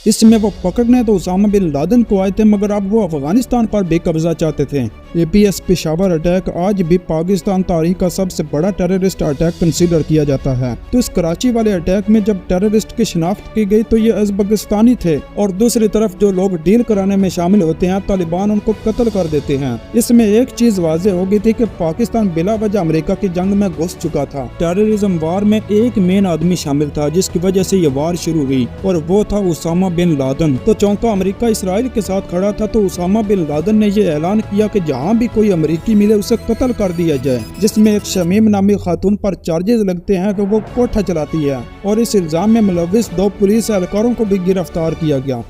اس میں وہ پکڑنے تو اسامہ بن لادن کو آئے تھے، مگر اب وہ افغانستان پر بھی قبضہ چاہتے تھے۔ APS پشاور اٹیک آج بھی پاکستان تاریخ کا سب سے بڑا ٹیررسٹ اٹیک کنسیڈر کیا جاتا ہے۔ تو اس کراچی والے اٹیک میں جب ٹیررسٹ کی شناخت کی گئی تو یہ ازبکستانی تھے، اور دوسری طرف جو لوگ ڈیل کرانے میں شامل ہوتے ہیں طالبان ان کو قتل کر دیتے ہیں۔ اس میں ایک چیز واضح ہو گئی تھی کہ پاکستان بلا وجہ امریکہ کی جنگ میں گھس چکا تھا۔ ٹیررزم وار میں ایک مین آدمی شامل تھا جس کی وجہ سے یہ وار شروع ہوئی، اور وہ تھا اسامہ بن لادن۔ تو چونکہ امریکہ اسرائیل کے ساتھ کھڑا تھا تو اسامہ بن لادن نے یہ اعلان کیا کہ جہاں بھی کوئی امریکی ملے اسے قتل کر دیا جائے، جس میں ایک شمیم نامی خاتون پر چارجز لگتے ہیں کہ وہ کوٹھا چلاتی ہے، اور اس الزام میں ملوث 2 پولیس اہلکاروں کو بھی گرفتار کیا گیا۔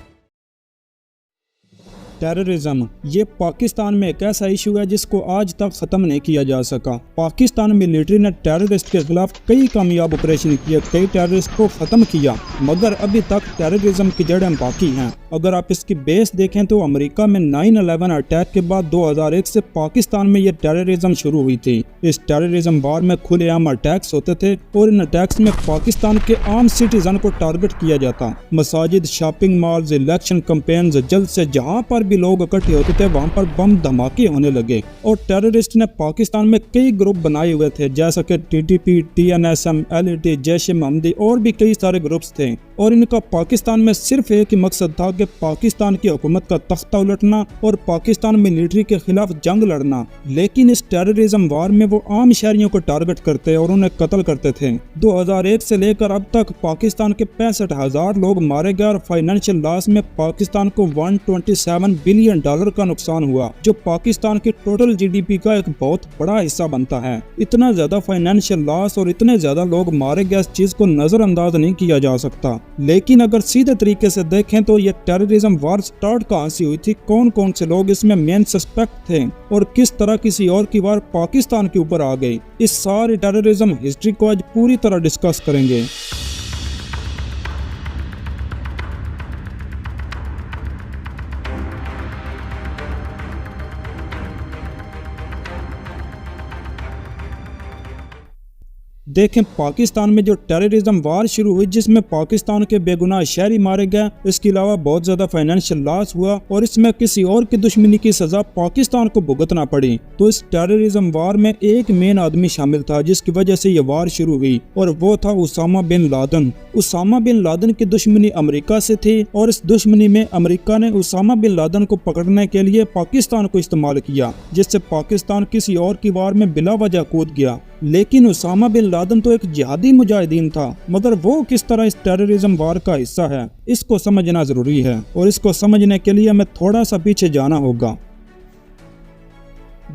ٹیررزم یہ پاکستان میں ایک ایسا ایشو ہے جس کو آج تک ختم نہیں کیا جا سکا۔ پاکستان ملٹری نے ٹیررسٹ کے خلاف کئی کامیاب آپریشن کیے، کئی ٹیررسٹ کو ختم کیا، مگر ابھی تک ٹیررزم کی جڑیں باقی ہیں۔ اگر آپ اس کی بیس دیکھیں تو امریکہ میں 9/11 اٹیک کے بعد 2001 سے پاکستان میں یہ ٹیررزم شروع ہوئی تھی۔ اس ٹیررزم وار میں کھلے عام اٹیکس ہوتے تھے، اور ان اٹیکس میں پاکستان کے عام سٹیزن کو ٹارگٹ کیا جاتا۔ مساجد، شاپنگ مالز، الیکشن کمپینز، جلد سے جہاں پر بھی لوگ اکٹھے ہوتے تھے وہاں پر بم دھماکے ہونے لگے، اور ٹیررسٹ نے پاکستان میں کئی گروپ بنائے ہوئے تھے، جیسا کہ TTP، TNSM، LET، جیش محمدی اور بھی کئی سارے گروپس تھے، اور ان کا پاکستان میں صرف ایک ہی مقصد تھا کہ پاکستان کی حکومت کا تختہ الٹنا اور پاکستان ملٹری کے خلاف جنگ لڑنا۔ لیکن اس ٹیررزم وار میں وہ عام شہریوں کو ٹارگٹ کرتے اور انہیں قتل کرتے تھے۔ 2001 سے لے کر اب تک پاکستان کے 65,000 لوگ مارے گئے، اور فائنینشیل لاس میں پاکستان کو $127 بلین کا نقصان ہوا، جو پاکستان کی ٹوٹل GDP کا ایک بہت بڑا حصہ بنتا ہے۔ اتنا زیادہ فائنینشیل لاس اور اتنے زیادہ لوگ مارے گئے، اس چیز کو نظر انداز نہیں کیا جا سکتا۔ لیکن اگر سیدھے طریقے سے دیکھیں تو یہ ٹیررزم وار سٹارٹ کہاں سے ہوئی تھی، کون کون سے لوگ اس میں مین سسپیکٹ تھے، اور کس طرح کسی اور کی وار پاکستان کے اوپر آ گئی، اس ساری ٹیررزم ہسٹری کو آج پوری طرح ڈسکس کریں گے۔ دیکھیں پاکستان میں جو ٹیررزم وار شروع ہوئی جس میں پاکستان کے بے گناہ شہری مارے گئے، اس کے علاوہ بہت زیادہ فائنینشیل لاس ہوا، اور اس میں کسی اور کی دشمنی کی سزا پاکستان کو بھگتنا پڑی۔ تو اس ٹیررزم وار میں ایک مین آدمی شامل تھا جس کی وجہ سے یہ وار شروع ہوئی، اور وہ تھا Osama bin Laden. Osama bin Laden کی دشمنی امریکہ سے تھی، اور اس دشمنی میں امریکہ نے اسامہ بن لادن کو پکڑنے کے لیے پاکستان کو استعمال کیا، جس سے پاکستان کسی اور کی وار میں بلا وجہ کود گیا۔ لیکن اسامہ بن لادن تو ایک جہادی مجاہدین تھا، مگر وہ کس طرح اس ٹیررزم وار کا حصہ ہے، اس کو سمجھنا ضروری ہے، اور اس کو سمجھنے کے لیے ہمیں تھوڑا سا پیچھے جانا ہوگا۔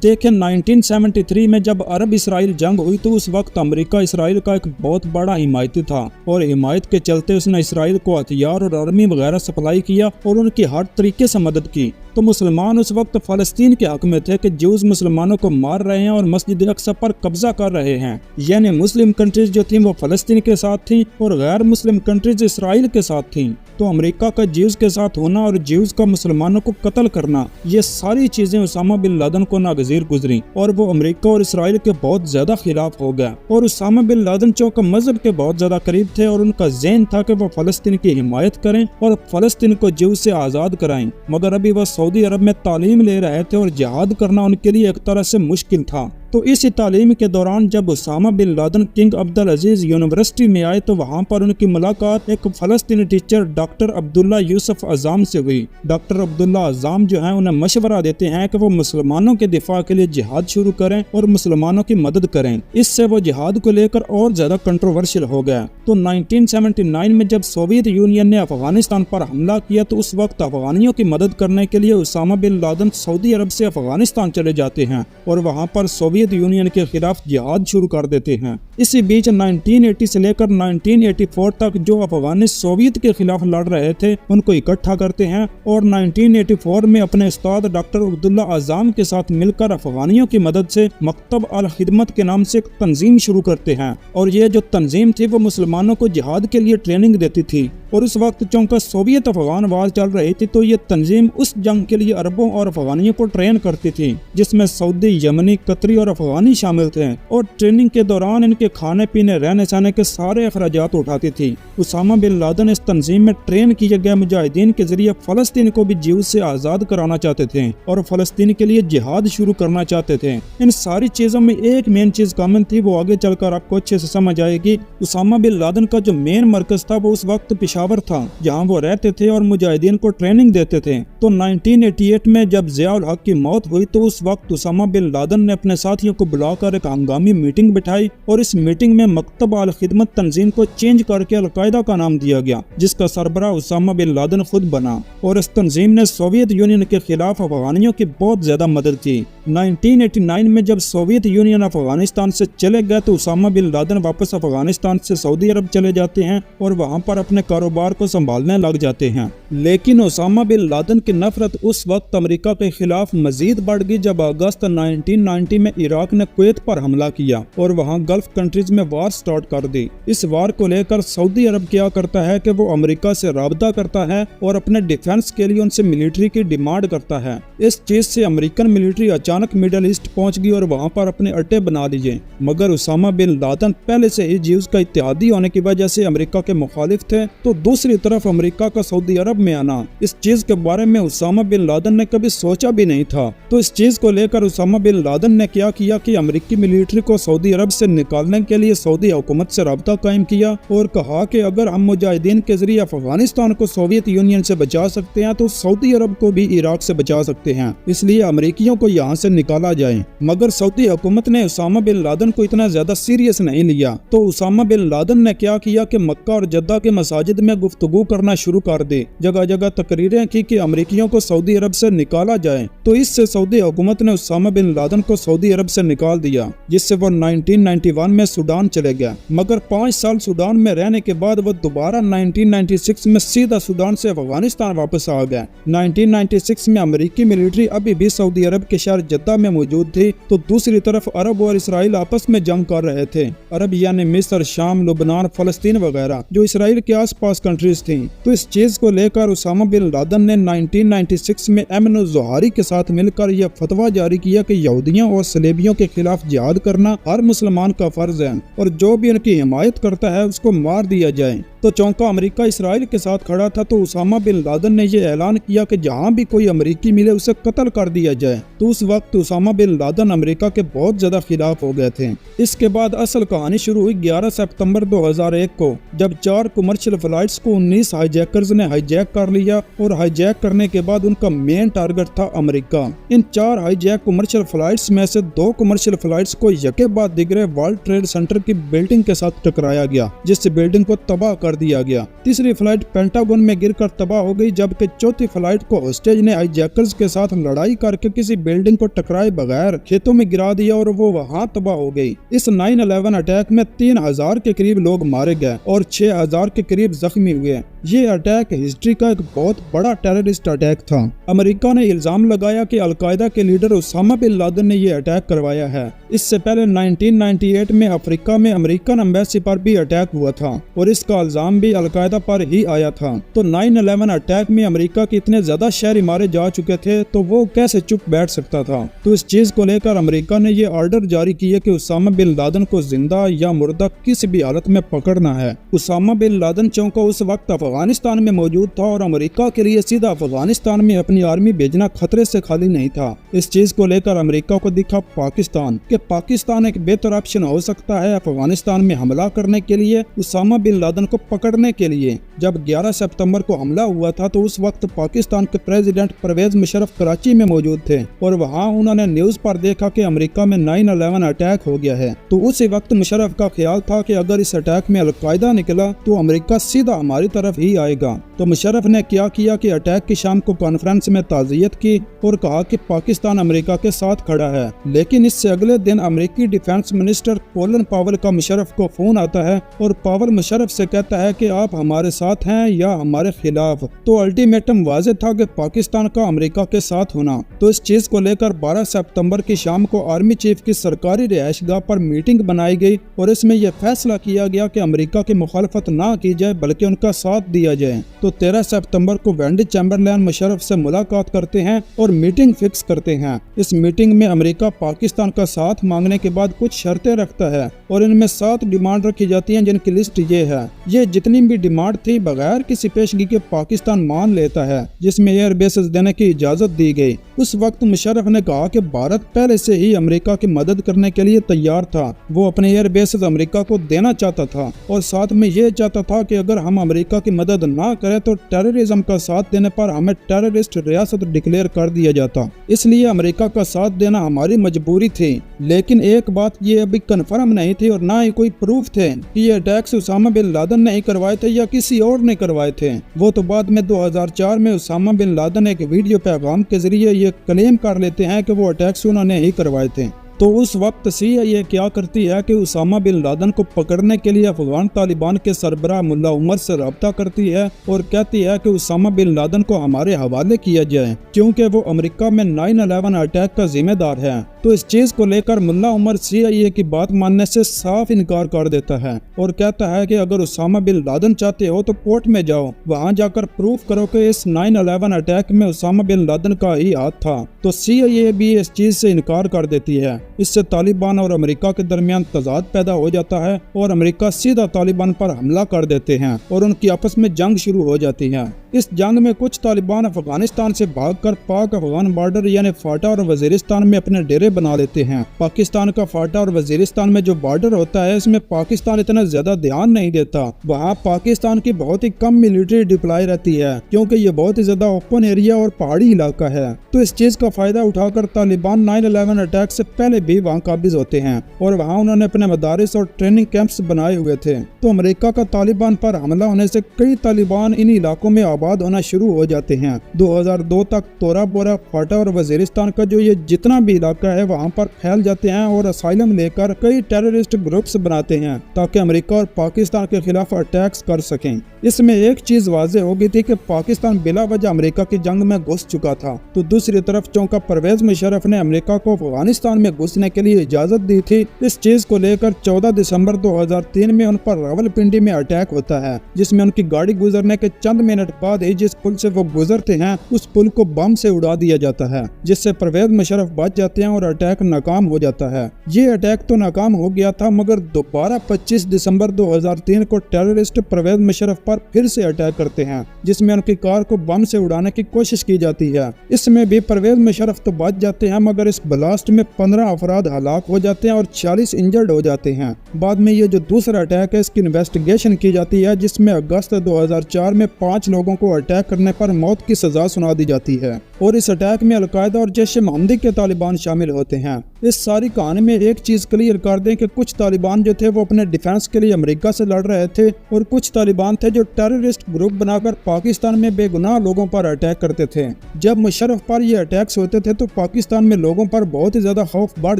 دیکھیں 1973 میں جب عرب اسرائیل جنگ ہوئی تو اس وقت امریکہ اسرائیل کا ایک بہت بڑا حمایتی تھا، اور حمایت کے چلتے اس نے اسرائیل کو ہتھیار اور آرمی وغیرہ سپلائی کیا اور ان کی ہر طریقے سے مدد کی۔ تو مسلمان اس وقت فلسطین کے حق میں تھے کہ جوز مسلمانوں کو مار رہے ہیں اور مسجد اقصی پر قبضہ کر رہے ہیں، یعنی مسلم کنٹریز جو تھیں وہ فلسطین کے ساتھ تھیں اور غیر مسلم کنٹریز اسرائیل کے ساتھ تھیں۔ تو امریکہ کا جیوز کے ساتھ ہونا اور جیوز کا مسلمانوں کو قتل کرنا، یہ ساری چیزیں اسامہ بن لادن کو ناگزیر گزری، اور وہ امریکہ اور اسرائیل کے بہت زیادہ خلاف ہو گیا۔ اور اسامہ بن لادن چونکہ مذہب کے بہت زیادہ قریب تھے، اور ان کا ذہن تھا کہ وہ فلسطین کی حمایت کریں اور فلسطین کو جیوز سے آزاد کرائیں، مگر ابھی وہ سعودی عرب میں تعلیم لے رہے تھے، اور جہاد کرنا ان کے لیے ایک طرح سے مشکل تھا۔ تو اسی تعلیم کے دوران جب Osama bin Laden King Abdulaziz University میں آئے تو وہاں پر ان کی ملاقات ایک فلسطینی ٹیچر ڈاکٹر عبداللہ یوسف عزام سے ہوئی۔ ڈاکٹر عبداللہ عزام جو ہیں انہیں مشورہ دیتے ہیں کہ وہ مسلمانوں کے دفاع کے لیے جہاد شروع کریں اور مسلمانوں کی مدد کریں۔ اس سے وہ جہاد کو لے کر اور زیادہ کنٹروورشل ہو گیا۔ تو 1979 میں جب سوویت یونین نے افغانستان پر حملہ کیا تو اس وقت افغانیوں کی مدد کرنے کے لیے اسامہ بن لادن سعودی عرب سے افغانستان چلے جاتے ہیں، اور وہاں پر سوویت یونین کے خلاف جہاد شروع کر دیتے ہیں۔ اسی بیچ 1980 سے لے کر 1984 تک جو افغان سوویت کے خلاف لڑ رہے تھے ان کو اکٹھا کرتے ہیں، اور 1984 میں اپنے استاد ڈاکٹر عبداللہ عزام کے ساتھ مل کر افغانیوں کی مدد سے مکتب الخدمت کے نام سے ایک تنظیم شروع کرتے ہیں، اور یہ جو تنظیم تھی وہ مسلمانوں کو جہاد کے لیے ٹریننگ دیتی تھی۔ اور اس وقت چونکہ سوویت افغان وار چل رہی تھی تو یہ تنظیم اس جنگ کے لیے عربوں اور افغانیوں کو ٹرین کرتی تھی، جس میں سعودی، یمنی، قطری اور افغانی شامل تھے اور ٹریننگ کے دوران ان کے کھانے پینے رہنے سہنے کے سارے اخراجات اٹھاتی تھی۔ اسامہ بن لادن اس تنظیم میں ٹرین کیے گئے مجاہدین کے ذریعے فلسطین کو بھی جیوز سے آزاد کرانا چاہتے تھے اور فلسطین کے لیے جہاد شروع کرنا چاہتے تھے۔ ان ساری چیزوں میں ایک مین چیز کامن تھی، وہ آگے چل کر آپ کو اچھے سے سمجھ آئے گی۔ اسامہ بن لادن کا جو مین مرکز تھا وہ اس وقت پشاور تھا، جہاں وہ رہتے تھے اور مجاہدین کو ٹریننگ دیتے تھے۔ تو 1988 میں جب ضیاء الحق کی موت ہوئی تو اس وقت اسامہ بن لادن نے اپنے ساتھیوں کو بلا کر ایک ہنگامی میٹنگ بٹھائی اور اس میٹنگ میں مکتب الخدمت تنظیم کو چینج کر کے القاعدہ کا نام دیا گیا، جس کا سربراہ اسامہ بن لادن خود بنا، اور اس تنظیم نے سوویت یونین کے خلاف افغانیوں کی بہت زیادہ مدد کی۔ 1989 میں جب سوویت یونین افغانستان سے چلے گئے تو اسامہ بن لادن واپس افغانستان سے سعودی عرب چلے جاتے ہیں اور وہاں پر اپنے کاروبار کو سنبھالنے لگ جاتے ہیں۔ لیکن اسامہ بن لادن کی نفرت اس وقت امریکہ کے خلاف مزید بڑھ گئی جب اگست 1990 میں عراق نے کویت پر حملہ کیا اور وہاں گلف کنٹریز میں وار سٹارٹ کر دی۔ اس وار کو لے کر سعودی عرب کیا کرتا ہے کہ وہ امریکہ سے رابطہ کرتا ہے اور اپنے ڈیفنس کے لیے ان سے ملٹری کی ڈیمانڈ کرتا ہے۔ اس چیز سے امریکن ملٹری اچانک مڈل ایسٹ پہنچ گئی اور وہاں پر اپنے اڈے بنا لیے، مگر اسامہ بن لادن پہلے سے ہی جیوز کا اتحادی ہونے کی وجہ سے امریکہ کے مخالف تھے۔ تو دوسری طرف امریکہ کا سعودی عرب میں آنا، اس چیز کے بارے میں اسامہ بن لادن نے کبھی سوچا بھی نہیں تھا۔ تو اس چیز کو لے کر اسامہ بن لادن نے کیا کیا کہ امریکی ملٹری کو سعودی عرب سے نکالنے کے لیے سعودی حکومت سے رابطہ قائم کیا اور کہا کہ اگر ہم مجاہدین کے ذریعے افغانستان کو سوویت یونین سے بچا سکتے ہیں تو سعودی عرب کو بھی عراق سے بچا سکتے ہیں، اس لیے امریکیوں کو یہاں سے نکالا جائے۔ مگر سعودی حکومت نے اسامہ بن لادن کو اتنا زیادہ سیریس نہیں لیا، تو اسامہ بن لادن نے کیا کیا کہ مکہ اور جدہ کے مساجد میں گفتگو کرنا شروع کر دی، جگہ جگہ تقریریں کی کہ امریکیوں کو سعودی عرب سے نکالا جائے۔ تو اس سے سعودی حکومت نے اسامہ بن لادن کو سعودی عرب سے نکال دیا، جس سے وہ 1991 میں سوڈان چلے گیا۔ مگر 5 سال سوڈان میں رہنے کے بعد وہ دوبارہ 1996 میں سیدھا سوڈان سے افغانستان واپس آ گیا۔ 1996 میں امریکی ملٹری ابھی بھی سعودی عرب کے شہر جدہ میں موجود تھی، تو دوسری طرف عرب اور اسرائیل آپس میں جنگ کر رہے تھے۔ عرب یعنی مصر، شام، لبنان، فلسطین وغیرہ جو اسرائیل کے آس پاس کنٹریز تھیں۔ تو اس چیز کو لے کر اسامہ بن لادن نے 1996 میں ایمن الزہاری کے ساتھ مل کر یہ فتویٰ جاری کیا کہ یہودیوں اور صلیبیوں کے خلاف جہاد کرنا ہر مسلمان کا فرض ہے اور جو بھی ان کی حمایت کرتا ہے اس کو مار دیا جائے۔ تو چونکہ امریکہ اسرائیل کے ساتھ کھڑا تھا تو اسامہ بن لادن نے یہ اعلان کیا کہ جہاں بھی کوئی امریکی ملے اسے قتل کر دیا جائے۔ تو اس وقت اسامہ بن لادن امریکہ کے بہت زیادہ خلاف ہو گئے تھے۔ اس کے بعد اصل کہانی شروع ہوئی 11 ستمبر 2001 کو، جب 4 کمرشل فلائٹس کو 19 ہائی جیکرز نے ہائی جیک کر لیا اور ہائی جیک کرنے کے بعد ان کا مین ٹارگٹ تھا امریکہ۔ ان 4 ہائی جیک کمرشل فلائٹس میں سے 2 کمرشل فلائٹس کو یکے بعد دیگرے ورلڈ ٹریڈ سینٹر کی بلڈنگ کے ساتھ ٹکرایا گیا، جس سے بلڈنگ کو تباہ کر دیا گیا۔ تیسری فلائٹ پینٹاگون میں گر کر تباہ ہو گئی، جبکہ چوتھی فلائٹ کو ہوسٹیج نے ہائی جیکرز کے ساتھ لڑائی کر کے کسی بلڈنگ کو ٹکرائے بغیر کھیتوں میں گرا دیا اور وہ وہاں تباہ ہو گئی۔ اس 9/11 اٹیک میں 3000 کے قریب لوگ مارے گئے اور 6000 کے قریب زخمی ہوئے۔ یہ اٹیک ہسٹری کا ایک بہت بڑا ٹیررسٹ اٹیک تھا۔ امریکہ نے الزام لگایا کہ القاعدہ کے لیڈر اسامہ بن لادن نے یہ اٹیک کروایا ہے۔ اس سے پہلے 1998 میں افریقہ میں امریکن ایمبیسی پر بھی اٹیک ہوا تھا اور اس کا الزام بھی القاعدہ پر ہی آیا تھا۔ تو 9/11 اٹیک میں امریکہ کے اتنے زیادہ شہری مارے جا چکے تھے تو وہ کیسے چپ بیٹھ سکتا تھا؟ تو اس چیز کو لے کر امریکہ نے یہ آرڈر جاری کیا کہ اسامہ بن لادن کو زندہ یا مردہ کسی بھی حالت میں پکڑنا ہے۔ اسامہ بن لادن چونکہ اس وقت افغانستان میں موجود تھا اور امریکہ کے لیے سیدھا افغانستان میں اپنی آرمی بھیجنا خطرے سے خالی نہیں تھا۔ اس چیز کو لے کر امریکہ کو دکھا پاکستان کہ پاکستان ایک بہتر آپشن ہو سکتا ہے افغانستان میں حملہ کرنے کے لیے، اسامہ بن لادن کو پکڑنے کے لیے۔ جب 11 ستمبر کو حملہ ہوا تھا تو اس وقت پاکستان کے پریزیڈنٹ پرویز مشرف کراچی میں موجود تھے اور وہاں انہوں نے نیوز پر دیکھا کہ امریکہ میں 9/11 اٹیک ہو گیا ہے۔ تو اسی وقت مشرف کا خیال تھا کہ اگر اس اٹیک میں القاعدہ نکلا تو امریکہ سیدھا ہماری طرف ہی آئے گا۔ تو مشرف نے کیا کہ اٹیک کی شام کو کانفرنس میں تعزیت کی اور کہا کہ پاکستان امریکہ کے ساتھ کھڑا ہے۔ لیکن اس سے اگلے دن امریکی ڈیفنس منسٹر کولن پاول کا مشرف کو فون آتا ہے اور پاول مشرف سے کہتا ہے کہ آپ ہمارے ساتھ ہیں یا ہمارے خلاف۔ تو الٹیمیٹم واضح تھا کہ پاکستان کا امریکہ کے ساتھ ہونا۔ تو اس چیز کو لے کر 12 ستمبر کی شام کو آرمی چیف کی سرکاری رہائش گاہ پر میٹنگ بنائی گئی اور اس میں یہ فیصلہ کیا گیا کہ امریکہ کی مخالفت نہ کی جائے بلکہ ان کا ساتھ दिया जाए। तो 13 सितंबर को वेंडी चैम्बरलैन मुशर्रफ से मुलाकात करते हैं और मीटिंग फिक्स करते हैं। इस मीटिंग में अमेरिका पाकिस्तान का साथ मांगने के बाद कुछ शर्तें रखता है और इनमें 7 डिमांड रखी जाती हैं, जिनकी लिस्ट ये है। ये जितनी भी डिमांड थी बगैर किसी पेशगी के पाकिस्तान मान लेता है, जिसमें एयर बेसेस देने की इजाजत दी गई। उस वक्त मुशर्रफ ने कहा कि भारत पहले से ही अमेरिका की मदद करने के लिए तैयार था। वो अपने एयर बेसेस अमेरिका को देना चाहता था और साथ में ये चाहता था कि अगर हम अमेरिका की मदद ना करें तो टेररिज्म का साथ देने पर हमें टेररिस्ट रियासत डिक्लेयर कर दिया जाता। इसलिए अमेरिका का साथ देना हमारी मजबूरी थी। लेकिन एक बात ये अभी कन्फर्म नहीं थी और ना ही कोई प्रूफ थे कि ये अटैक्स उसामा बिन लादेन ने ही करवाए थे या किसी और ने करवाए थे। वो तो बाद में 2004 में उसामा बिन लादेन एक वीडियो पैगाम के जरिए ये क्लेम कर लेते हैं कि वो अटैक्स उन्होंने ही करवाए थे। तो उस वक्त CIA क्या करती है कि उसामा बिन लादेन को पकड़ने के लिए अफगान तालिबान के सरबराह मुल्ला उमर से रब्ता करती है और कहती है कि उसामा बिन लादेन को हमारे हवाले किया जाए, क्योंकि वो अमेरिका में 9/11 अटैक का जिम्मेदार है। तो इस चीज को लेकर मुल्ला उमर CIA की बात मानने से साफ इनकार कर देता है और कहता है कि अगर उसामा बिन लादेन चाहते हो तो कोर्ट में जाओ, वहां जाकर प्रूफ करो कि इस 9/11 अटैक में उसामा बिन लादेन का ही हाथ था। तो CIA भी इस चीज से इनकार कर देती है। इससे तालिबान और अमेरिका के दरमियान तजाद पैदा हो जाता है और अमेरिका सीधा तालिबान पर हमला कर देते हैं और उनकी आपस में जंग शुरू हो जाती है। इस जंग में कुछ तालिबान अफगानिस्तान से भागकर पाक अफगान बॉर्डर यानी फाटा और वजीरिस्तान में अपने डेरे बना लेते हैं। पाकिस्तान का फाटा और वजीरिस्तान में जो बॉर्डर होता है इसमें पाकिस्तान इतना ज्यादा ध्यान नहीं देता। वहाँ पाकिस्तान की बहुत ही कम मिलिट्री डिप्लॉय रहती है, क्योंकि ये बहुत ही ज्यादा ओपन एरिया और पहाड़ी इलाका है। तो इस चीज का फायदा उठाकर तालिबान 9/11 अटैक से पहले भी वहाँ काबिज होते हैं और वहाँ उन्होंने अपने मदारिस और ट्रेनिंग कैंप्स बनाए हुए थे। तो अमेरिका का तालिबान पर हमला होने से कई तालिबान इन इलाकों में आबाद होना शुरू हो जाते हैं। 2002 तक तोरा बोरा, फाटा और वजीरिस्तान का जो ये जितना भी इलाका है वहाँ पर फैल जाते हैं और असाइलम लेकर कई टेररिस्ट ग्रुप्स बनाते हैं ताकि अमेरिका और पाकिस्तान के खिलाफ अटैक्स कर सकें। इसमें एक चीज वाज़ेह हो गई थी कि पाकिस्तान बिला वजह अमेरिका की जंग में घुस चुका था। तो दूसरी तरफ चौंका परवेज मुशर्रफ ने अमेरिका को अफगानिस्तान में घुसने के लिए इजाजत दी थी। इस चीज को लेकर 14 दिसंबर 2003 में उन पर रावलपिंडी में अटैक होता है, जिसमें उनकी गाड़ी गुजरने के चंद मिनट बाद ही जिस पुल से वो गुजरते हैं उस पुल को बम से उड़ा दिया जाता है, जिससे परवेज मुशर्रफ बच जाते हैं और अटैक नाकाम हो जाता है। ये अटैक तो नाकाम हो गया था, मगर दोबारा 25 दिसंबर 2003 को टेररिस्ट परवेज मुशर्रफ पर फिर से अटैक करते हैं, जिसमें उनकी कार को बम से उड़ाने की कोशिश की जाती है। इसमें भी परवेज मुशर्रफ तो बच जाते हैं, मगर इस ब्लास्ट में 15 अफराद हलाक हो जाते हैं और 40 इंजर्ड हो जाते हैं। बाद में ये जो दूसरा अटैक है इसकी इन्वेस्टिगेशन की जाती है, जिसमें अगस्त 2004 में 5 लोगों को अटैक करने पर मौत की सजा सुना दी जाती है और इस अटैक में अलकायदा और जैश ए मोहम्मदी के तालिबान शामिल होते हैं। इस सारी कहानी में एक चीज क्लियर कर दें कि कुछ तालिबान जो थे वो अपने डिफेंस के लिए अमेरिका से लड़ रहे थे और कुछ तालिबान थे जो टेररिस्ट ग्रुप बनाकर पाकिस्तान में बेगुनाह लोगों पर अटैक करते थे। जब मुशर्रफ पर ये अटैक्स होते थे तो पाकिस्तान में लोगों पर बहुत ही ज्यादा खौफ बढ़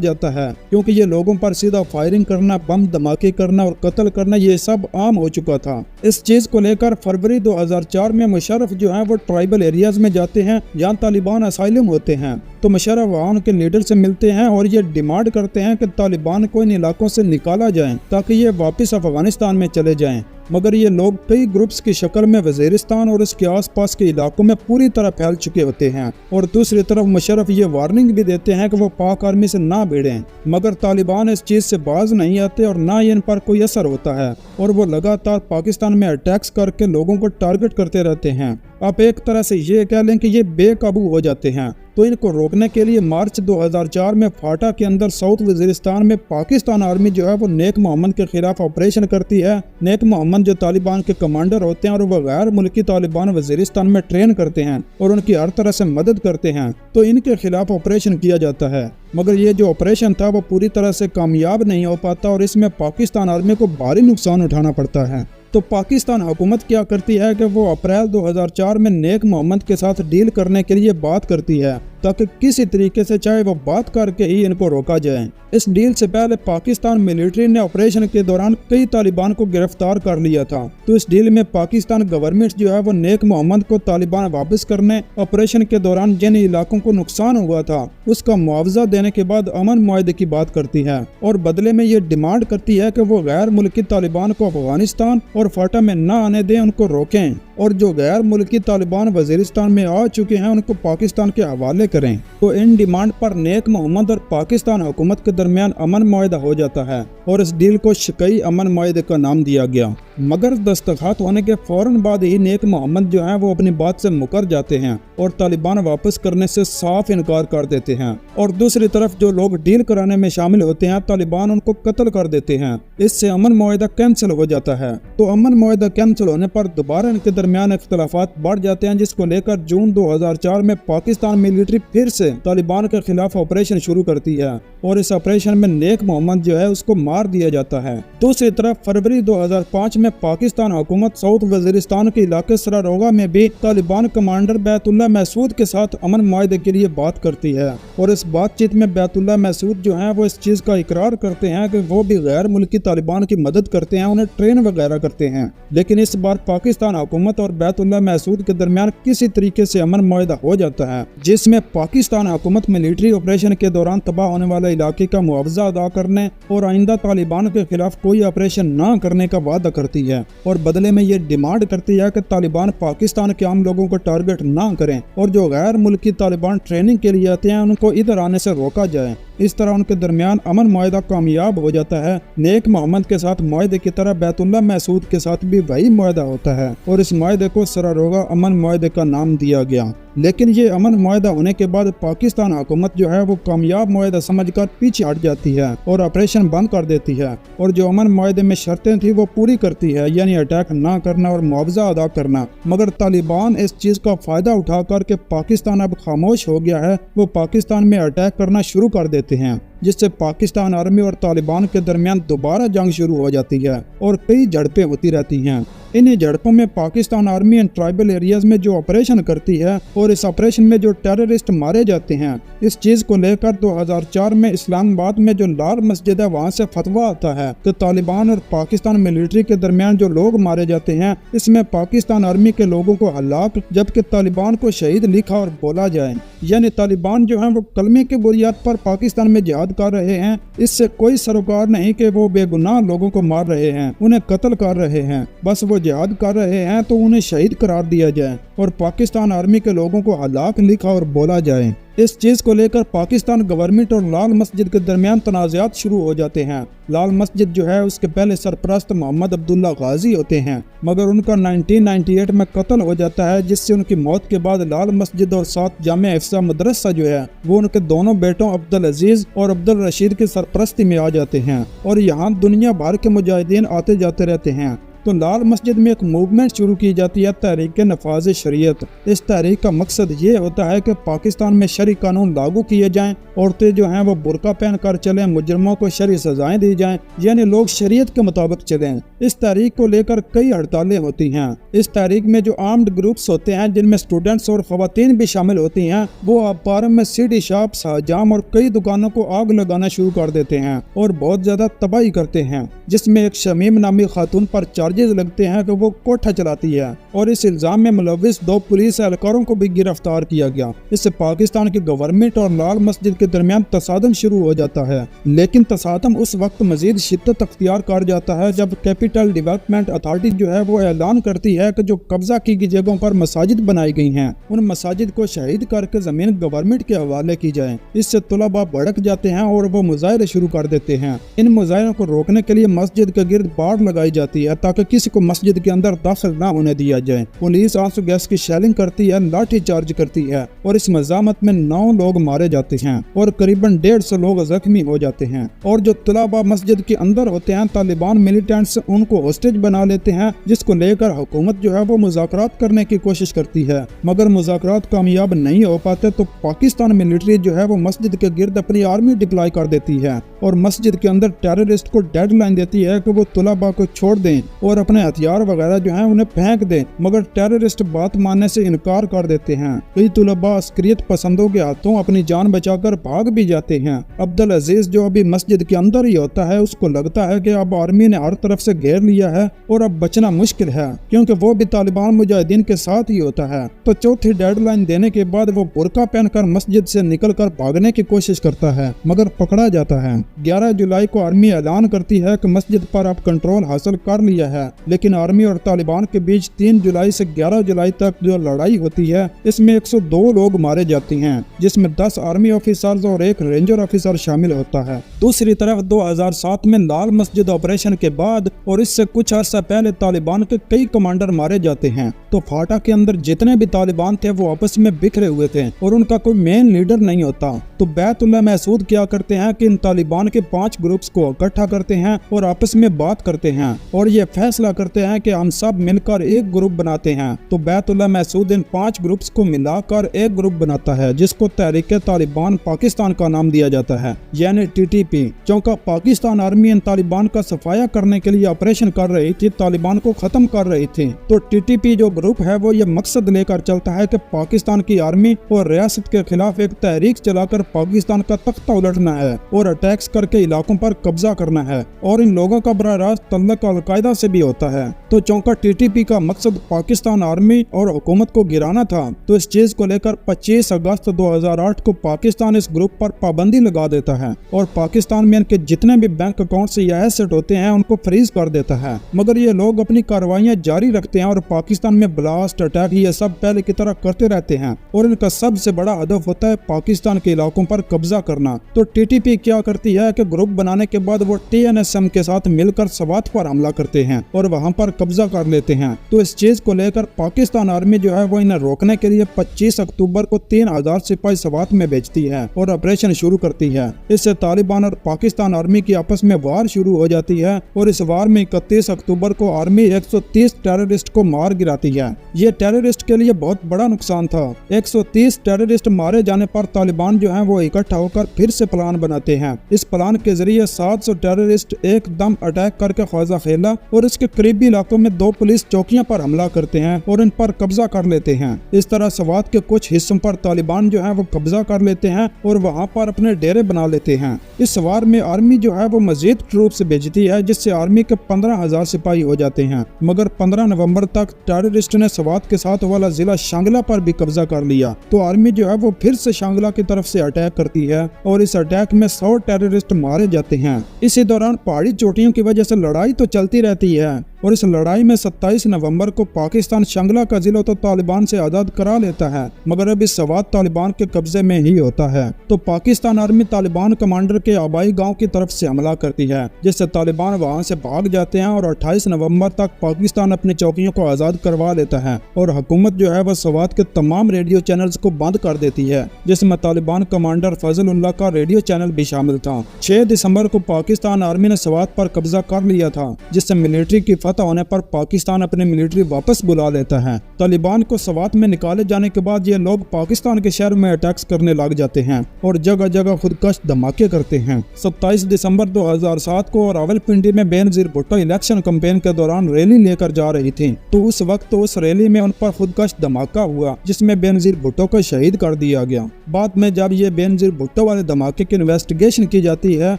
जाता है, क्योंकि ये लोगों पर सीधा फायरिंग करना, बम धमाके करना और कत्ल करना ये सब आम हो चुका था। इस चीज को लेकर फरवरी 2004 में मुशर्रफ जो है वो ट्राइबल एरियाज में जाते हैं जहाँ तालिबान असाइलम होते हैं। तो मुशर्रफ वहाँ उनके लीडर से मिलते हैं और ये डिमांड करते हैं कि तालिबान को इन इलाकों से निकाला जाए ताकि ये वापस अफगानिस्तान में चले जाएं। मगर ये लोग कई ग्रुप्स की शक्ल में वजीरिस्तान और इसके आसपास के इलाकों में पूरी तरह फैल चुके होते हैं। और दूसरी तरफ मुशर्रफ ये वार्निंग भी देते हैं कि वो पाक आर्मी से ना भिड़ें, मगर तालिबान इस चीज से बाज नहीं आते और ना ही इन पर कोई असर होता है और वो लगातार पाकिस्तान में अटैक्स करके लोगों को टारगेट करते रहते हैं। आप एक तरह से ये कह लें कि ये बेकाबू हो जाते हैं। तो इनको रोकने के लिए मार्च 2004 में फाटा के अंदर साउथ वजीरिस्तान में पाकिस्तान आर्मी जो है वो नेक मोहम्मद के खिलाफ ऑपरेशन करती है। नेक मोहम्मद जो तालिबान के कमांडर होते हैं और वो गैर मुल्की तालिबान वजीरिस्तान में ट्रेन करते हैं और उनकी हर तरह से मदद करते हैं। तो इनके खिलाफ ऑपरेशन किया जाता है, मगर ये जो ऑपरेशन था वो पूरी तरह से कामयाब नहीं हो पाता और इसमें पाकिस्तान आर्मी को भारी नुकसान उठाना पड़ता है। तो पाकिस्तान हुकूमत क्या करती है कि वो अप्रैल 2004 में नेक मोहम्मद के साथ डील करने के लिए बात करती है ताकि किसी तरीके से चाहे वो बात करके ही इनको रोका जाए। इस डील से पहले पाकिस्तान मिलिट्री ने ऑपरेशन के दौरान कई तालिबान को गिरफ्तार कर लिया था। तो इस डील में पाकिस्तान गवर्नमेंट जो है वो नेक मोहम्मद को तालिबान वापस करने, ऑपरेशन के दौरान जिन इलाकों को नुकसान हुआ था उसका मुआवजा देने के बाद अमन मुआहदे की बात करती है और बदले में ये डिमांड करती है कि वो गैर मुल्की तालिबान को अफगानिस्तान और फाटा में न आने दें, उनको रोकें और जो गैर मुल्की तालिबान वजीरिस्तान में आ चुके हैं उनको पाकिस्तान के हवाले करें। तो इन डिमांड पर नेक मोहम्मद और पाकिस्तान हुकूमत के दरमियान अमन मुआहदा हो जाता है और इस डील को शिकई अमन मुआहदे का नाम दिया गया। मगर दस्तखत होने के फौरन बाद ही नेक मोहम्मद जो है वो अपनी बात से मुकर जाते हैं और तालिबान वापस करने से साफ इनकार कर देते हैं और दूसरी तरफ जो लोग डील कराने में शामिल होते हैं तालिबान उनको कत्ल कर देते हैं। इससे अमन मुआहदा कैंसिल हो जाता है। तो अमन मुआहदा कैंसिल होने पर दोबारा इनके दरमियान इख्तलाफात बढ़ जाते हैं, जिसको लेकर जून 2004 में पाकिस्तान मिलिट्री फिर से तालिबान के खिलाफ ऑपरेशन शुरू करती है और इस ऑपरेशन में नेक मोहम्मद जो है उसको मार दिया जाता है। दूसरी तरफ फरवरी 2005 में पाकिस्तान हुकूमत साउथ वजीरिस्तान के इलाके सरारोगा में भी तालिबान कमांडर बैतुल्ला महसूद के साथ अमन मुआहदे के लिए बात करती है और इस बातचीत में बैतुल्ला महसूद जो है वो इस चीज का इकरार करते हैं कि वो भी गैर मुल्की तालिबान की मदद करते हैं, उन्हें ट्रेन वगैरह करते हैं। लेकिन इस बार पाकिस्तान हुकूमत और बैतुल्ला महसूद के दरमियान किसी तरीके से अमन मुआहदा हो जाता है, जिसमें पाकिस्तान हुकूमत मिलिट्री ऑपरेशन के दौरान तबाह होने वाले इलाके का मुआवजा अदा करने और आइंदा तालिबान के खिलाफ कोई ऑपरेशन न करने का वादा करती है और बदले में ये डिमांड करती है कि तालिबान पाकिस्तान के आम लोगों को टारगेट न करें और जो गैर मुल्की तालिबान ट्रेनिंग के लिए आते हैं उनको इधर आने से रोका जाए। इस तरह उनके दरमियान अमन मुआहदा कामयाब हो जाता है। नेक मोहम्मद के साथ मुआहदे की तरह बैतुल्ला महसूद के साथ भी वही मुआहदा होता है और इस मुआहदे को सरारोगा अमन मुआहदे का नाम दिया गया। लेकिन ये अमन मुआहदा होने के बाद पाकिस्तान हुकूमत जो है वो कामयाब मुआहदा समझकर पीछे हट जाती है और ऑपरेशन बंद कर देती है और जो अमन मुआहदे में शर्तें थी वो पूरी करती है, यानी अटैक ना करना और मुआवजा अदा करना। मगर तालिबान इस चीज का फायदा उठा करके पाकिस्तान अब खामोश हो गया है, वो पाकिस्तान में अटैक करना शुरू कर देते हैं, जिससे पाकिस्तान आर्मी और तालिबान के दरमियान दोबारा जंग शुरू हो जाती है और कई झड़पें होती रहती हैं। इन्हीं झड़पों में Pakistan army and tribal areas में जो ऑपरेशन करती है और इस ऑपरेशन में जो टेररिस्ट मारे जाते हैं, इस चीज को लेकर 2004 में इस्लामाबाद में जो लाल मस्जिद है वहां से फतवा आता है कि तालिबान और पाकिस्तान मिलिट्री के दरमियान जो लोग मारे जाते हैं इसमें पाकिस्तान आर्मी के लोगों को हलाक जबकि तालिबान को शहीद लिखा और बोला जाए। यानी तालिबान जो है वो कलमे की बुनियाद पर पाकिस्तान में जिहाद कर रहे हैं, इससे कोई सरोकार नहीं कि वो बेगुनाह लोगों को मार रहे हैं, उन्हें कत्ल कर रहे हैं, बस वो जिहाद कर रहे हैं तो उन्हें शहीद करार दिया जाए और पाकिस्तान आर्मी के लोगों को हलाक लिखा और बोला जाए। इस चीज को लेकर पाकिस्तान गवर्नमेंट और लाल मस्जिद के दरमियान तनाज़ात शुरू हो जाते हैं। लाल मस्जिद जो है उसके पहले सरपरस्त मोहम्मद अब्दुल्ला गाजी होते हैं, मगर उनका 1998 में कत्ल हो जाता है, जिससे उनकी मौत के बाद लाल मस्जिद और साथ जामिया हिफ्ज़ा मदरसा जो है वो उनके दोनों बेटों अब्दुल अजीज और अब्दुल रशीद की सरपरस्ती में आ जाते हैं और यहाँ दुनिया भर के मुजाहिदीन आते जाते रहते हैं। तो लाल मस्जिद में एक मूवमेंट शुरू की जाती है, तहरीक नफाज शरीयत। इस तहरीक का मकसद ये होता है कि पाकिस्तान में शरई कानून लागू किए जाएं, औरतें जो हैं वो बुर्का पहन कर चलें, मुजरमों को शरई सजाएं दी जाएं, यानी लोग शरीयत के मुताबिक चलें। इस तहरीक को लेकर कई हड़तालें होती हैं। इस तहरीक में जो आर्म्ड ग्रुप्स होते हैं जिनमें स्टूडेंट्स और खवातीन भी शामिल होती हैं, वो अपारम में सीडी शॉप, शाहजाम और कई दुकानों को आग लगाना शुरू कर देते हैं और बहुत ज्यादा तबाही करते हैं, जिसमें एक शमीम नामी खातून पर चार्जेस लगते हैं कि वो कोठा चलाती है और इस इल्जाम में मुलविस 2 पुलिस एहलकारों को भी गिरफ्तार किया गया। इससे पाकिस्तान की गवर्नमेंट और लाल मस्जिद के दरमियान तसादम शुरू हो जाता है, लेकिन तसादम उस वक्त मजीद शिद्दत अख्तियार कर जाता है जब कैपिटल डेवलपमेंट अथॉरिटी जो है वो ऐलान करती है कि जो कब्जा की गई जगहों पर मसाजिद बनाई गई हैं उन मसाजिद को शहीद करके जमीन गवर्नमेंट के हवाले की जाए। इससे तुलबा भड़क जाते हैं और वो मुजाहरे शुरू कर देते हैं। इन मुजाहरों को रोकने के लिए मस्जिद के गिर्द बाड़ लगाई जाती है ताकि किसी को मस्जिद के अंदर दाखिल न होने दिया जाए। पुलिस आंसू गैस की शेलिंग करती है, लाठी चार्ज करती है और इस मजामत में 9 लोग मारे जाते हैं और करीबन 150 लोग जख्मी हो जाते हैं। और जो तुलबा मस्जिद के अंदर होते हैं, तालिबान मिलिटेंट्स उनको होस्टेज बना लेते हैं, जिसको लेकर हुकूमत जो है वो मुज़ाकरात करने की कोशिश करती है, मगर मुज़ाकरात कामयाब नहीं हो पाते तो पाकिस्तान मिलिट्री जो है वो मस्जिद के गिर्द अपनी आर्मी डिप्लॉय कर देती है और मस्जिद के अंदर टेररिस्ट को डेडलाइन देती है कि वो तुलबा को छोड़ दें और अपने हथियार वगैरह जो हैं उन्हें फेंक दें, मगर टेररिस्ट बात मानने से इनकार कर देते हैं। कई तुलबा अस्करियत पसंदों के हाथों अपनी जान बचाकर भाग भी जाते हैं। अब्दुल अजीज जो अभी मस्जिद के अंदर ही होता है, उसको लगता है कि अब आर्मी ने हर तरफ से घेर लिया है और अब बचना मुश्किल है, क्योंकि वो भी तालिबान मुजाहिदीन के साथ ही होता है। तो चौथी डेडलाइन देने के बाद वो बुर्का पहनकर मस्जिद से निकलकर भागने की कोशिश करता है, मगर पकड़ा जाता है। 11 जुलाई को आर्मी ऐलान करती है कि मस्जिद पर अब कंट्रोल हासिल कर लिया है, लेकिन आर्मी और तालिबान के बीच 3 जुलाई से 11 जुलाई तक जो लड़ाई होती है, इसमें 102 लोग मारे जाते हैं, जिसमें 10 आर्मी ऑफिसर्स और 1 रेंजर ऑफिसर शामिल होता है। दूसरी तरफ 2007 में लाल मस्जिद ऑपरेशन के बाद और इससे कुछ अर्सा पहले तालिबान के कई कमांडर मारे जाते हैं। तो फाटा के अंदर जितने भी तालिबान थे वो आपस में बिखरे हुए थे और उनका कोई मेन लीडर नहीं होता। तो बैतुल्लाह महसूद क्या करते हैं कि इन तालिबान के 5 ग्रुप्स को इकट्ठा करते हैं और आपस में बात करते हैं और ये फैसला करते हैं कि हम सब मिलकर एक ग्रुप बनाते हैं। तो बैतुल्लाह महसूद इन 5 ग्रुप्स को मिलाकर एक ग्रुप बनाता है, जिसको तहरीक तालिबान पाकिस्तान का नाम दिया जाता है, यानी TTP। क्योंकि पाकिस्तान आर्मी इन तालिबान का सफाया करने के लिए ऑपरेशन कर रही थी, तालिबान को खत्म कर रही थी। तो TTP जो ग्रुप है वो ये मकसद लेकर चलता है कि पाकिस्तान की आर्मी और रियासत के खिलाफ एक तहरीक चलाकर पाकिस्तान का तख्ता उलटना है और अटैक्स करके इलाकों पर कब्जा करना है, और इन लोगों का बराह रास्त तल्लुक अल-कायदा से भी होता है। तो चौंका TTP का मकसद पाकिस्तान आर्मी और हुकूमत को गिराना था। तो इस चीज को लेकर 25 अगस्त 2008 को पाकिस्तान इस ग्रुप पर पाबंदी लगा देता है और पाकिस्तान में इनके जितने भी बैंक अकाउंट या एसेट होते हैं उनको फ्रीज कर देता है। मगर ये लोग अपनी कार्रवाइयां जारी रखते हैं और पाकिस्तान में ब्लास्ट, अटैक ये सब पहले की तरह करते रहते हैं, और इनका सबसे बड़ा हदफ होता है पाकिस्तान के इलाकों पर कब्जा करना। तो TTP क्या करती है कि ग्रुप बनाने के बाद वो TNSM के साथ मिलकर स्वात पर हमला करते हैं और वहां पर कब्जा कर लेते हैं। तो इस चीज को लेकर पाकिस्तान आर्मी जो है वो इन्हें रोकने के लिए 25 अक्टूबर को 3000 सिपाही स्वात में भेजती है और ऑपरेशन शुरू करती है। इससे तालिबान और पाकिस्तान आर्मी की आपस में वार शुरू हो जाती है और इस वार में 31 अक्टूबर को आर्मी 130 टेररिस्ट को मार गिराती है। ये टेररिस्ट के लिए बहुत बड़ा नुकसान था। 130 टेररिस्ट मारे जाने पर तालिबान जो है वो इकट्ठा होकर फिर से प्लान बनाते हैं। इस प्लान के जरिए 700 टेररिस्ट एकदम अटैक करके ख्वाजा खेला और इसके करीबी इलाकों में 2 पुलिस चौकियों पर हमला करते हैं और इन पर कब्जा कर लेते हैं। इस तरह स्वात के कुछ हिस्सों पर तालिबान जो है वो कब्जा कर लेते हैं और वहां पर अपने डेरे बना लेते हैं। इस वार में आर्मी जो है वो मजीद ट्रूप्स भेजती है, जिससे आर्मी के 15,000 सिपाही हो जाते हैं। मगर 15 नवंबर तक टेररिस्ट ने स्वात के साथ वाला जिला शांगला पर भी कब्जा कर लिया। तो आर्मी जो है वो फिर से शांगला की तरफ से अटैक करती है और इस अटैक में 100 टेररिस्ट मारे जाते हैं। इसी दौरान पहाड़ी चोटियों की वजह से लड़ाई तो चलती रहती है और इस लड़ाई में 27 नवंबर को पाकिस्तान शांगला का जिला तो तालिबान से आजाद करा लेता है, मगर अब इस स्वात तालिबान के कब्जे में ही होता है। तो पाकिस्तान आर्मी तालिबान कमांडर के आबाई गांव की तरफ से हमला करती है, जिससे तालिबान वहां से भाग जाते हैं और 28 नवंबर तक पाकिस्तान अपनी चौकियों को आजाद करवा लेता है और हुकूमत जो है वह स्वात के तमाम रेडियो चैनल्स को बंद कर देती है, जिसमें तालिबान कमांडर फजलुल्लाह का रेडियो चैनल भी शामिल था। 6 दिसंबर को पाकिस्तान आर्मी ने स्वात पर कब्जा कर लिया था, जिससे मिलिट्री की फतह होने पर पाकिस्तान अपनी मिलिट्री वापस बुला लेता है। तालिबान को स्वात में निकाले जाने के बाद ये लोग पाकिस्तान के शहर में अटैक्स करने लग जाते हैं और जगह जगह खुदकश धमाके करते हैं। 27 दिसंबर 2007 को रावलपिंडी में बेनजीर भुट्टो इलेक्शन कैंपेन के दौरान रैली लेकर जा रही थी। तो उस वक्त उस रैली में उन पर खुदकश धमाका हुआ, जिसमें बेनजीर भुट्टो को शहीद कर दिया गया। बाद में जब ये बेनजीर भुट्टो वाले धमाके की इन्वेस्टिगेशन की जाती है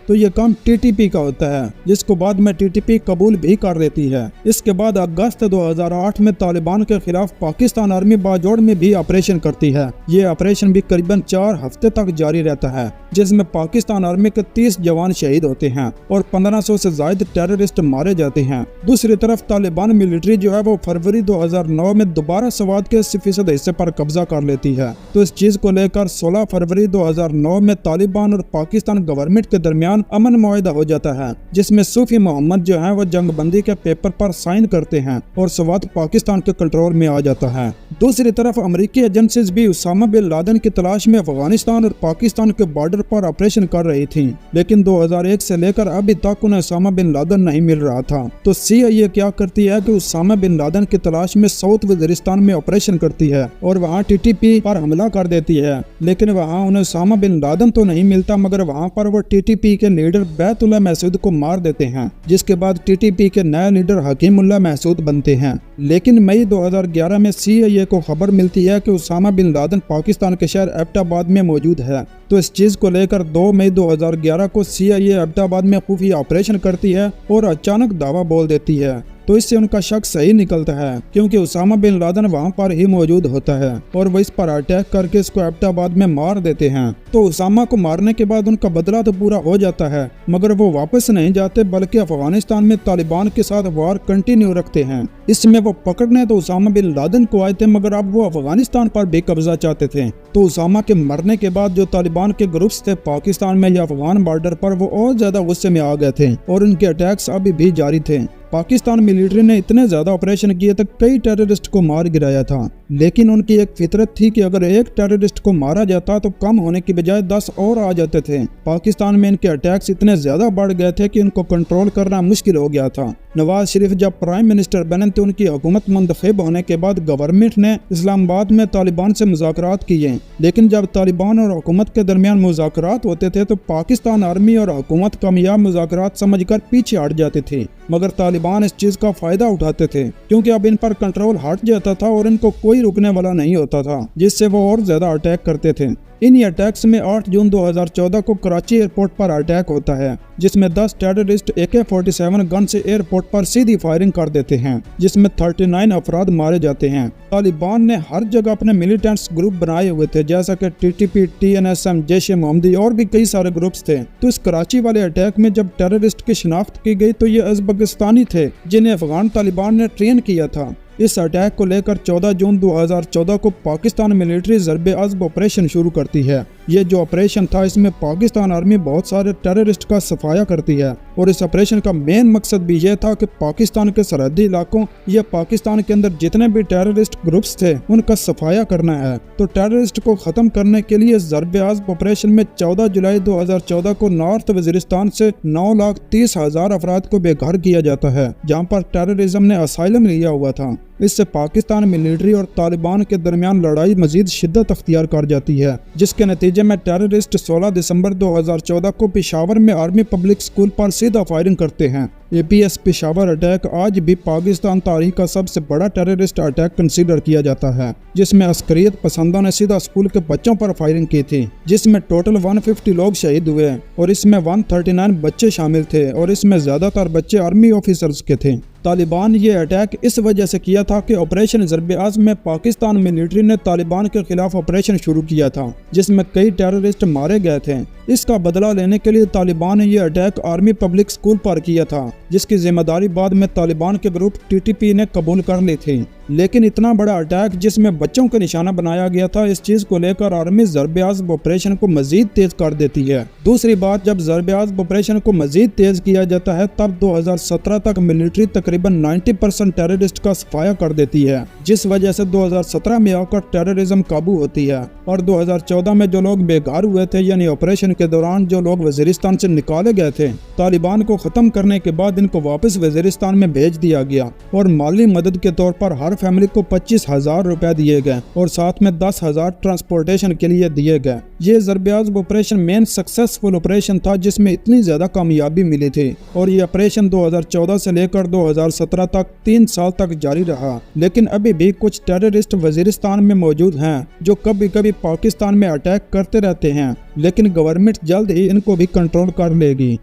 तो ये काम TTP का होता है, जिसको बाद में TTP कबूल भी कर लेती है। इसके बाद अगस्त 2008 में तालिबान के खिलाफ पाकिस्तान आर्मी बाजोड़ में भी ऑपरेशन करती है। ये ऑपरेशन भी करीबन 4 हफ्ते तक जारी रहता है, जिसमें पाकिस्तान आर्मी के 30 जवान शहीद होते हैं और 1500 से ज्यादा टेररिस्ट मारे जाते हैं। दूसरी तरफ तालिबान मिलिट्री जो है वो फरवरी 2009 में दोबारा स्वात के 80% हिस्से पर कब्जा कर लेती है। तो इस चीज को लेकर 16 फरवरी 2009 में तालिबान और पाकिस्तान गवर्नमेंट के दरमियान अमन मुआहिदा हो जाता है, जिसमें सूफी मोहम्मद जो है वो जंगबंदी के पेपर पर साइन करते हैं और स्वात पाकिस्तान के कंट्रोल में आ जाता है। दूसरी तरफ अमेरिकी एजेंसीज भी उसामा बिन लादेन की तलाश में अफगानिस्तान और पाकिस्तान के बॉर्डर पर ऑपरेशन कर रही थी, लेकिन 2001 से लेकर अभी तक उन्हें उसामा बिन लादेन नहीं मिल रहा था। तो CIA क्या करती है कि उसामा बिन लादेन की तलाश में साउथ वजीरिस्तान में ऑपरेशन करती है और वहाँ TTP पर हमला कर देती है, लेकिन वहाँ उन्हें उसामा बिन लादेन तो नहीं मिलता, मगर वहाँ पर वो TTP के लीडर बैतुल्लाह महसूद को मार देते हैं, जिसके बाद TTP के नया लीडर हकीमुल्लाह महसूद बनते हैं। लेकिन मई 2011 में CIA को खबर मिलती है कि उसामा बिन लादेन पाकिस्तान के शहर एबटाबाद में मौजूद है। तो इस चीज को लेकर 2 मई 2011 को CIA एबटाबाद में खुफिया ऑपरेशन करती है और अचानक दावा बोल देती है। तो इससे उनका शक सही निकलता है, क्योंकि उसामा बिन लादेन वहां पर ही मौजूद होता है और वो इस पर अटैक करके इसको एबटाबाद में मार देते हैं। तो उसामा को मारने के बाद उनका बदला तो पूरा हो जाता है, मगर वो वापस नहीं जाते बल्कि अफगानिस्तान में तालिबान के साथ वार कंटिन्यू रखते हैं। इसमें वो पकड़ने तो उसामा बिन लादेन को आए थे, मगर अब वो अफगानिस्तान पर भी कब्जा चाहते थे। तो उसामा के मरने के बाद जो तालिबान के ग्रुप्स थे पाकिस्तान में या अफगान बॉर्डर पर, वो और ज्यादा गुस्से में आ गए थे और उनके अटैक्स अभी भी जारी थे। पाकिस्तान मिलिट्री ने इतने ज्यादा ऑपरेशन किए तक कई टेररिस्ट को मार गिराया था, लेकिन उनकी एक फितरत थी कि अगर एक टेररिस्ट को मारा जाता तो कम होने की बजाय 10 और आ जाते थे। पाकिस्तान में इनके अटैक्स इतने ज्यादा बढ़ गए थे कि इनको कंट्रोल करना मुश्किल हो गया था। नवाज शरीफ जब प्राइम मिनिस्टर बने तो उनकी हुकूमत मुंतखब होने के बाद गवर्नमेंट ने इस्लामाबाद में तालिबान से मुज़ाकरात किए, लेकिन जब तालिबान और हुकूमत के दरमियान मुज़ाकरात होते थे तो पाकिस्तान आर्मी और हुकूमत कामयाब मुज़ाकरात समझकर पीछे हट जाते थे, मगर तालिबान इस चीज का फायदा उठाते थे, क्योंकि अब इन पर कंट्रोल हट जाता था और इनको कोई रुकने वाला नहीं होता था, जिससे वो और ज्यादा अटैक करते थे। इन अटैक्स में 8 जून 2014 को कराची एयरपोर्ट पर अटैक होता है, जिसमें 10 टेररिस्ट AK-47 गन से एयरपोर्ट पर सीधी फायरिंग कर देते हैं, जिसमें 39 अफराद मारे जाते हैं। तालिबान ने हर जगह अपने मिलिटेंट्स ग्रुप बनाए हुए थे, जैसा कि TTP, TNSM, जैश-ए-मोहम्मदी और भी कई सारे ग्रुप्स थे। तो इस कराची वाले अटैक में जब टेररिस्ट की शिनाख्त की गई तो ये उज़्बेकिस्तानी थे, जिन्हें अफगान तालिबान ने ट्रेन किया था। इस अटैक को लेकर 14 जून 2014 को पाकिस्तान मिलिट्री ज़र्ब-ए-अज़्ब ऑपरेशन शुरू करती है। ये जो ऑपरेशन था, इसमें पाकिस्तान आर्मी बहुत सारे टेररिस्ट का सफाया करती है और इस ऑपरेशन का मेन मकसद भी ये था कि पाकिस्तान के सरहदी इलाकों या पाकिस्तान के अंदर जितने भी टेररिस्ट ग्रुप्स थे उनका सफाया करना है। तो टेररिस्ट को खत्म करने के लिए ज़र्ब-ए-अज़्ब ऑपरेशन में 14 जुलाई 2014 को नॉर्थ वजीरिस्तान से 9,30,000 अफराद को बेघर किया जाता है, जहाँ पर टेररिज्म ने असाइलम लिया हुआ था। इससे पाकिस्तान मिलिट्री और तालिबान के दरमियान लड़ाई मजीद शिद्दत अख्तियार कर जाती है, जिसके नतीजे में टेररिस्ट 16 दिसंबर 2014 को पेशावर में आर्मी पब्लिक स्कूल पर सीधा फायरिंग करते हैं। APS पेशावर अटैक आज भी पाकिस्तान तारीख का सबसे बड़ा टेररिस्ट अटैक कंसीडर किया जाता है, जिसमें अस्करियत पसंदों ने सीधा स्कूल के बच्चों पर फायरिंग की थी, जिसमें टोटल 150 लोग शहीद हुए और इसमें 139 बच्चे शामिल थे और इसमें ज्यादातर बच्चे आर्मी ऑफिसर्स के थे। तालिबान ये अटैक इस वजह से किया था कि ऑपरेशन ज़र्ब-ए-अज़्ब में पाकिस्तान मिलिट्री ने तालिबान के खिलाफ ऑपरेशन शुरू किया था, जिसमें कई टेररिस्ट मारे गए थे। इसका बदला लेने के लिए तालिबान ने यह अटैक आर्मी पब्लिक स्कूल पर किया था, जिसकी जिम्मेदारी बाद में तालिबान के ग्रुप TTP ने कबूल कर ली थी। लेकिन इतना बड़ा अटैक जिसमें बच्चों का निशाना बनाया गया था, इस चीज को लेकर आर्मी ज़र्ब-ए-अज़्ब ऑपरेशन को मजीद तेज कर देती है। दूसरी बात, जब ज़र्ब-ए-अज़्ब ऑपरेशन को मजीद तेज किया जाता है तब 2017 तक मिलिट्री तकरीबन 90% टेररिस्ट का सफाया कर देती है, जिस वजह से 2017 में आकर टेररिज्म काबू होती है और 2014 में जो लोग बेघर हुए थे, यानी ऑपरेशन के दौरान जो लोग वजीरिस्तान से निकाले गए थे, तालिबान को खत्म करने के बाद इनको वापस वजीरिस्तान में भेज दिया गया और माली मदद के तौर पर हर फैमिली को 25,000 रुपए दिए गए और साथ में 10,000 ट्रांसपोर्टेशन के लिए दिए गए। ये Zarb-e-Azb operation main successful operation था, जिसमें इतनी ज्यादा कामयाबी मिली थी और ये ऑपरेशन 2014 से लेकर 2017 तक 3 साल तक जारी रहा। लेकिन अभी भी कुछ टेररिस्ट वजीरिस्तान में मौजूद हैं जो कभी कभी पाकिस्तान में अटैक करते रहते हैं, लेकिन गवर्नमेंट जल्द ही इनको भी कंट्रोल कर लेगी।